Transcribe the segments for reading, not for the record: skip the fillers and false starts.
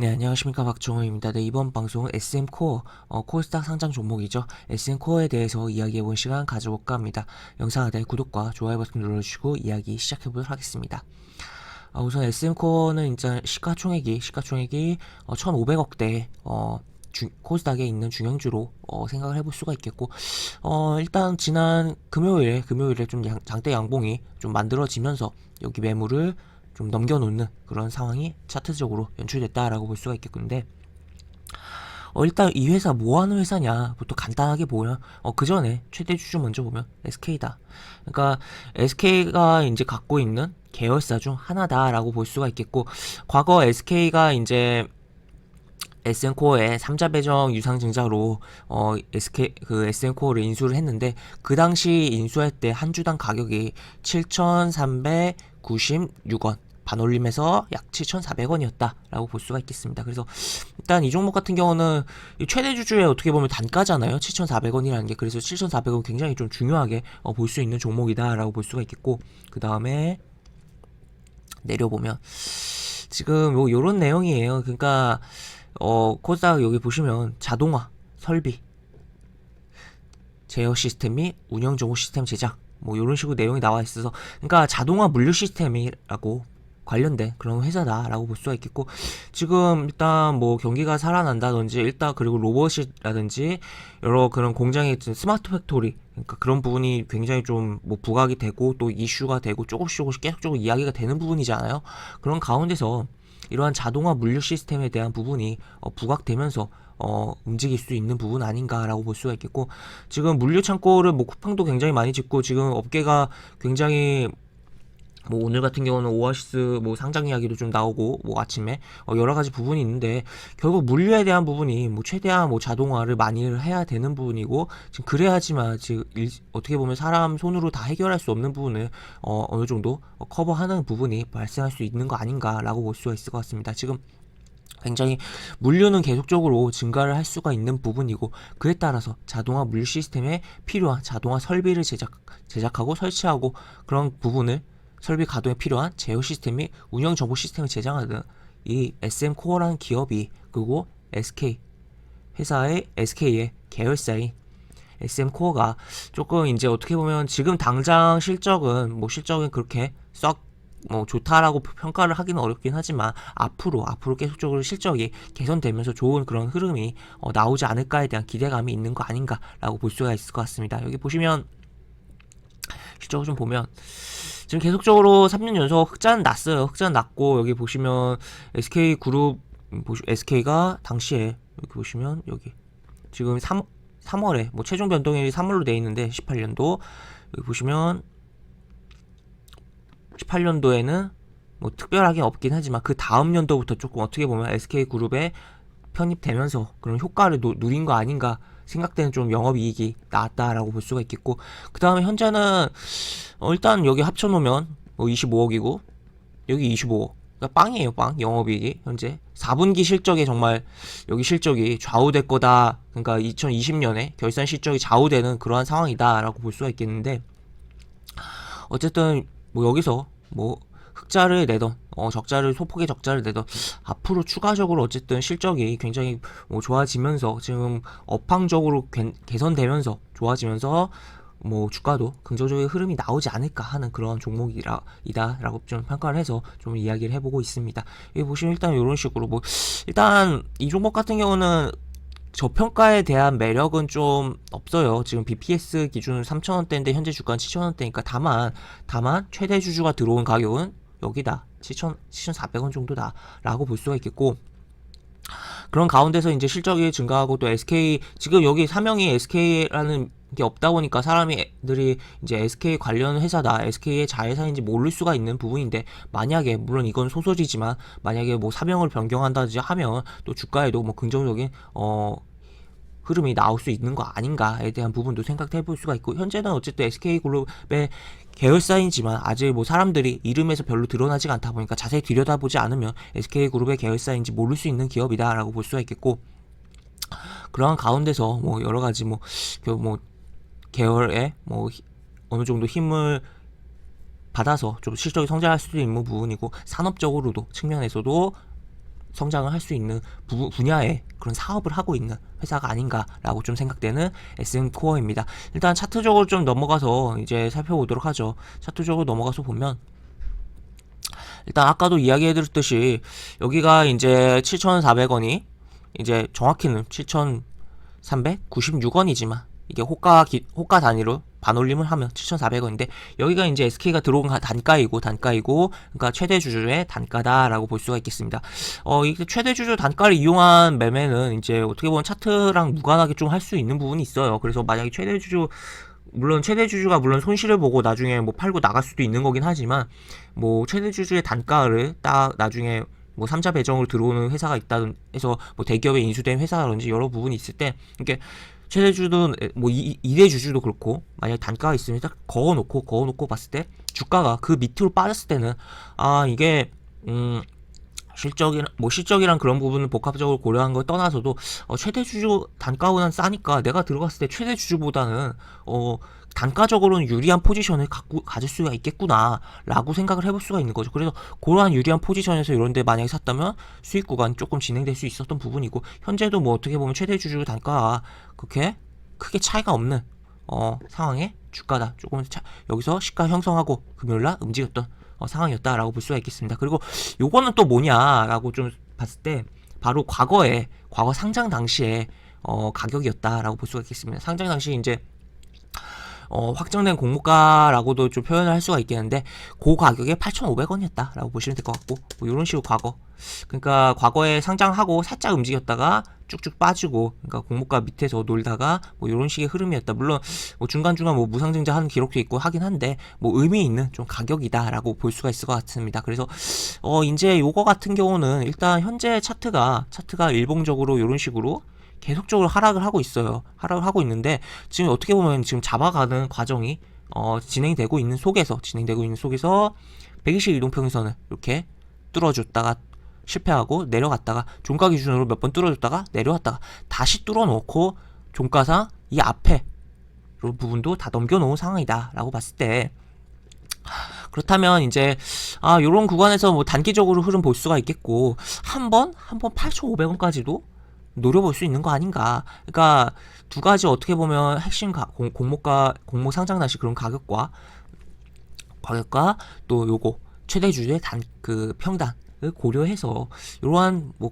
네, 안녕하십니까. 박종호입니다. 네, 이번 방송은 SM코어, 코스닥 상장 종목이죠. SM코어에 대해서 이야기해본 시간 가져볼까 합니다. 영상 하단에 구독과 좋아요 버튼 눌러주시고 이야기 시작해보도록 하겠습니다. 우선 SM코어는 이제 시가총액이 1,500억대, 코스닥에 있는 중형주로 생각을 해볼 수가 있겠고, 일단 지난 금요일에 좀 장대 양봉이 좀 만들어지면서 여기 매물을 좀 넘겨놓는 그런 상황이 차트적으로 연출됐다라고 볼 수가 있겠는데, 일단 이 회사 뭐 하는 회사냐부터 간단하게 보면, 그 전에 최대 주주 먼저 보면 SK다. 그러니까 SK가 이제 갖고 있는 계열사 중 하나다라고 볼 수가 있겠고, 과거 SK가 이제 SM코어의 3자 배정 유상증자로 SM코어를 인수를 했는데, 그 당시 인수할 때 한 주당 가격이 7,396원, 반올림해서 약 7,400원이었다라고 볼 수가 있겠습니다. 그래서 일단 이 종목 같은 경우는 최대 주주의 어떻게 보면 단가잖아요. 7,400원이라는 게. 그래서 7,400원 굉장히 좀 중요하게 볼 수 있는 종목이다라고 볼 수가 있겠고, 그 다음에 내려보면 지금 요런 내용이에요. 그러니까 코스닥 여기 보시면 자동화, 설비, 제어 시스템 및 운영 정보 시스템 제작, 뭐 이런 식으로 내용이 나와 있어서, 그러니까 자동화 물류 시스템이라고 관련된 그런 회사다라고 볼 수가 있겠고, 지금 일단 뭐 경기가 살아난다든지, 일단 그리고 로봇이라든지 여러 그런 공장의 스마트 팩토리, 그러니까 그런 부분이 굉장히 좀 뭐 부각이 되고 또 이슈가 되고 조금씩 계속적으로 이야기가 되는 부분이잖아요. 그런 가운데서 이러한 자동화 물류 시스템에 대한 부분이 부각되면서 움직일 수 있는 부분 아닌가라고 볼 수가 있겠고, 지금 물류 창고를 뭐 쿠팡도 굉장히 많이 짓고, 지금 업계가 굉장히 뭐 오늘 같은 경우는 오아시스 뭐 상장 이야기도 좀 나오고, 뭐 아침에 여러 가지 부분이 있는데, 결국 물류에 대한 부분이 뭐 최대한 뭐 자동화를 많이 해야 되는 부분이고, 지금 그래야지만 지금 어떻게 보면 사람 손으로 다 해결할 수 없는 부분을 어느 정도 커버하는 부분이 발생할 수 있는 거 아닌가라고 볼 수가 있을 것 같습니다. 지금 굉장히 물류는 계속적으로 증가를 할 수가 있는 부분이고, 그에 따라서 자동화 물류 시스템에 필요한 자동화 설비를 제작하고 설치하고, 그런 부분을 설비 가동에 필요한 제어 시스템 및 운영 정보 시스템을 제작하는 이 SM코어라는 기업이, 그리고 SK의 계열사인 SM코어가 조금 이제 어떻게 보면 지금 당장 실적은 그렇게 썩 뭐 좋다라고 평가를 하기는 어렵긴 하지만, 앞으로 계속적으로 실적이 개선되면서 좋은 그런 흐름이 나오지 않을까에 대한 기대감이 있는 거 아닌가라고 볼 수가 있을 것 같습니다. 여기 보시면 실적을 좀 보면 지금 계속적으로 3년 연속 흑자는 났어요. 흑자는 났고, 여기 보시면 SK그룹, SK가 당시에 여기 보시면 여기 지금 3월에 뭐 최종 변동일이 3월로 돼 있는데, 18년도 여기 보시면 18년도에는 뭐 특별하게 없긴 하지만, 그 다음 연도부터 조금 어떻게 보면 SK그룹에 편입되면서 그런 효과를 누린 거 아닌가 생각되는 좀 영업이익이 나왔다라고 볼 수가 있겠고, 그 다음에 현재는 일단 여기 합쳐놓으면 뭐 25억이고 여기 25억, 그러니까 빵이에요. 빵. 영업이익이 현재 4분기 실적에 정말 여기 실적이 좌우될 거다, 그러니까 2020년에 결산 실적이 좌우되는 그러한 상황이다라고 볼 수가 있겠는데, 어쨌든 뭐 여기서 뭐 흑자를 내던 소폭의 적자를 내던, 앞으로 추가적으로 어쨌든 실적이 굉장히 뭐 좋아지면서, 지금 업황적으로 개선되면서 좋아지면서 뭐 주가도 긍정적인 흐름이 나오지 않을까 하는 그런 종목이다라고 좀 평가를 해서 좀 이야기를 해보고 있습니다. 여기 보시면 일단 이런 식으로 뭐, 일단 이 종목 같은 경우는 저평가에 대한 매력은 좀 없어요. 지금 BPS 기준 3,000원대인데 현재 주가는 7,000원대니까, 다만 최대 주주가 들어온 가격은 여기다 7,400원 정도다 라고 볼 수가 있겠고, 그런 가운데서 이제 실적이 증가하고, 또 SK, 지금 여기 사명이 SK라는 게 없다 보니까 사람들이 이제 SK 관련 회사다, SK의 자회사인지 모를 수가 있는 부분인데, 만약에 물론 이건 소설이지만 만약에 뭐 사명을 변경한다든지 하면 또 주가에도 뭐 긍정적인 흐름이 나올 수 있는 거 아닌가에 대한 부분도 생각해 볼 수가 있고, 현재는 어쨌든 SK그룹의 계열사이지만 아직 뭐 사람들이 이름에서 별로 드러나지가 않다 보니까 자세히 들여다보지 않으면 SK그룹의 계열사인지 모를 수 있는 기업이다라고 볼 수가 있겠고, 그러한 가운데서 뭐 여러 가지 뭐 계열에 뭐 어느 정도 힘을 받아서 좀 실적이 성장할 수도 있는 부분이고, 산업적으로도 측면에서도 성장을 할 수 있는 분야의 그런 사업을 하고 있는 회사가 아닌가라고 좀 생각되는 SM코어입니다. 일단 차트적으로 좀 넘어가서 이제 살펴보도록 하죠. 차트적으로 넘어가서 보면 일단 아까도 이야기해드렸듯이 여기가 이제 7,400원이 이제 정확히는 7,396원이지만 이게 호가 단위로 반올림을 하면 7,400원인데 여기가 이제 SK가 들어온 단가이고 그러니까 최대 주주의 단가다라고 볼 수가 있겠습니다. 이게 최대 주주 단가를 이용한 매매는 이제 어떻게 보면 차트랑 무관하게 좀 할 수 있는 부분이 있어요. 그래서 만약에 최대 주주가 물론 손실을 보고 나중에 뭐 팔고 나갈 수도 있는 거긴 하지만 뭐 최대 주주의 단가를 딱 나중에 뭐 3자 배정으로 들어오는 회사가 있다든 해서 뭐 대기업에 인수된 회사라든지 여러 부분이 있을 때 이게 최대 주주는 뭐 2대 주주도 그렇고 만약에 단가가 있으면 딱 그어놓고 봤을 때 주가가 그 밑으로 빠졌을 때는 이게 실적이랑 그런 부분을 복합적으로 고려한 걸 떠나서도 최대 주주 단가보다는 싸니까 내가 들어갔을 때 최대 주주보다는 단가적으로는 유리한 포지션을 가질 수가 있겠구나 라고 생각을 해볼 수가 있는 거죠. 그래서 그러한 유리한 포지션에서 이런데 만약에 샀다면 수익 구간이 조금 진행될 수 있었던 부분이고 현재도 뭐 어떻게 보면 최대 주주 단가가 그렇게 크게 차이가 없는 상황의 주가다. 조금 여기서 시가 형성하고 금요일날 움직였던 상황이었다라고 볼 수가 있겠습니다. 그리고 요거는 또 뭐냐라고 좀 봤을 때 바로 과거 상장 당시에 가격이었다라고 볼 수가 있겠습니다. 상장 당시 이제 확정된 공모가라고도 좀 표현을 할 수가 있겠는데 그 가격에 8,500원이었다라고 보시면 될 것 같고 뭐 이런 식으로 그러니까 과거에 상장하고 살짝 움직였다가 쭉쭉 빠지고 그러니까 공모가 밑에서 놀다가 뭐 이런 식의 흐름이었다. 물론 뭐 중간중간 뭐 무상증자 하는 기록도 있고 하긴 한데 뭐 의미 있는 좀 가격이다라고 볼 수가 있을 것 같습니다. 그래서 이제 요거 같은 경우는 일단 현재 차트가 일봉적으로 이런 식으로 계속적으로 하락을 하고 있어요. 하락을 하고 있는데 지금 어떻게 보면 지금 잡아가는 과정이 진행되고 있는 속에서 120 이동평선을 이렇게 뚫어줬다가 실패하고 내려갔다가 종가 기준으로 몇 번 뚫어줬다가 내려왔다가 다시 뚫어놓고 종가상 이 앞에 이런 부분도 다 넘겨놓은 상황이다 라고 봤을 때 그렇다면 이제 요런 구간에서 뭐 단기적으로 흐름 볼 수가 있겠고 한번 8,500원까지도 노려볼 수 있는 거 아닌가. 그러니까 두 가지 어떻게 보면 핵심 공모 상장 당시 그런 가격과 또 요거 최대 주주의 평단을 고려해서 이러한 뭐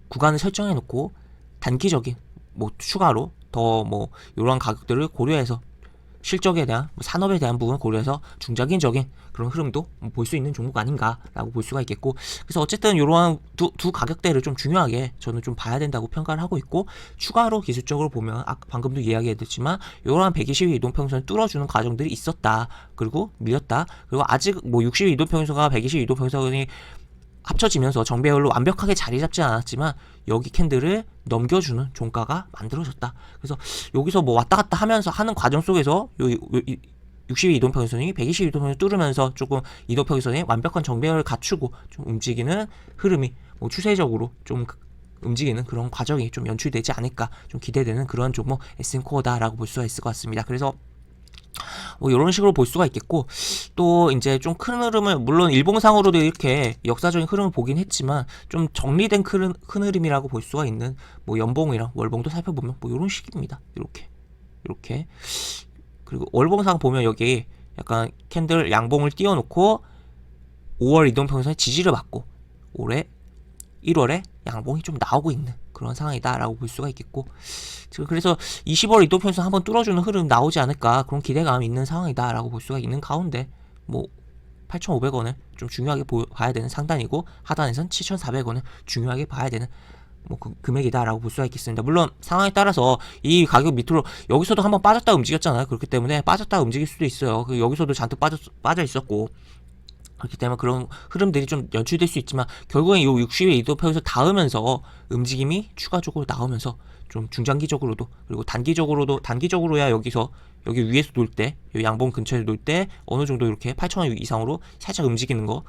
구간을 설정해 놓고 단기적인 뭐 추가로 더 뭐 이러한 가격들을 고려해서 실적에 대한 산업에 대한 부분을 고려해서 중장기적인 그런 흐름도 볼 수 있는 종목 아닌가라고 볼 수가 있겠고 그래서 어쨌든 이러한 두 가격대를 좀 중요하게 저는 좀 봐야 된다고 평가를 하고 있고 추가로 기술적으로 보면 방금도 이야기했지만 이러한 120일 이동평선을 뚫어주는 과정들이 있었다. 그리고 밀렸다. 그리고 아직 뭐 60일 이동평선과 120일 이동평선이 합쳐지면서 정배열로 완벽하게 자리 잡지 않았지만 여기 캔들을 넘겨주는 종가가 만들어졌다. 그래서 여기서 뭐 왔다 갔다 하면서 하는 과정 속에서 60일 이동평선이 120일 이동평선을 뚫으면서 조금 이동평선의 완벽한 정배열을 갖추고 좀 움직이는 흐름이 뭐 추세적으로 좀 움직이는 그런 과정이 좀 연출되지 않을까 좀 기대되는 그런 종목 SM코어다라고 볼 수가 있을 것 같습니다. 그래서 뭐 이런 식으로 볼 수가 있겠고 또 이제 좀 큰 흐름을 물론 일봉상으로도 이렇게 역사적인 흐름을 보긴 했지만 좀 정리된 큰 흐름이라고 볼 수가 있는 뭐 연봉이랑 월봉도 살펴보면 뭐 이런 식입니다. 이렇게 그리고 월봉상 보면 여기 약간 캔들 양봉을 띄워놓고 5월 이동평선에 지지를 받고 올해 1월에 양봉이 좀 나오고 있는 그런 상황이다라고 볼 수가 있겠고 지금 그래서 20월 이동평선 한번 뚫어주는 흐름 나오지 않을까 그런 기대감이 있는 상황이다라고 볼 수가 있는 가운데 뭐 8,500원을 좀 중요하게 봐야 되는 상단이고 하단에선 7,400원을 중요하게 봐야 되는 뭐 금액이다라고 볼 수가 있겠습니다. 물론 상황에 따라서 이 가격 밑으로 여기서도 한번 빠졌다 움직였잖아요. 그렇기 때문에 빠졌다 움직일 수도 있어요. 여기서도 잔뜩 빠져 있었고 그렇기 때문에 그런 흐름들이 좀 연출될 수 있지만 결국엔 이 60의 이동평에서 닿으면서 움직임이 추가적으로 나오면서 좀 중장기적으로도 그리고 단기적으로야 여기 위에서 놀 때, 양봉 근처에 놀 때 어느 정도 이렇게 8,000원 이상으로 살짝 움직이는 거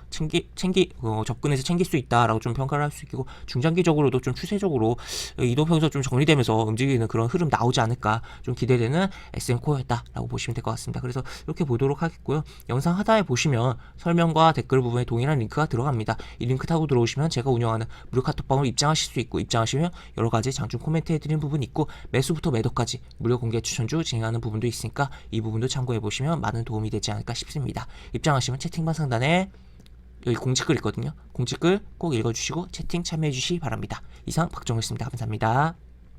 접근해서 챙길 수 있다라고 좀 평가를 할 수 있고, 중장기적으로도 좀 추세적으로 이동평선 좀 정리되면서 움직이는 그런 흐름 나오지 않을까 좀 기대되는 SM코어였다라고 보시면 될 것 같습니다. 그래서 이렇게 보도록 하겠고요. 영상 하단에 보시면 설명과 댓글 부분에 동일한 링크가 들어갑니다. 이 링크 타고 들어오시면 제가 운영하는 무료 카톡방으로 입장하실 수 있고, 입장하시면 여러 가지 장중 코멘트 해드리는 부분이 있고, 매수부터 매도까지 무료 공개 추천주 진행하는 부분도 있으니까 이 부분도 참고해 보시면 많은 도움이 되지 않을까 싶습니다. 입장하시면 채팅방 상단에 여기 공지글 있거든요. 공지글 꼭 읽어주시고 채팅 참여해 주시기 바랍니다. 이상 박정우였습니다. 감사합니다.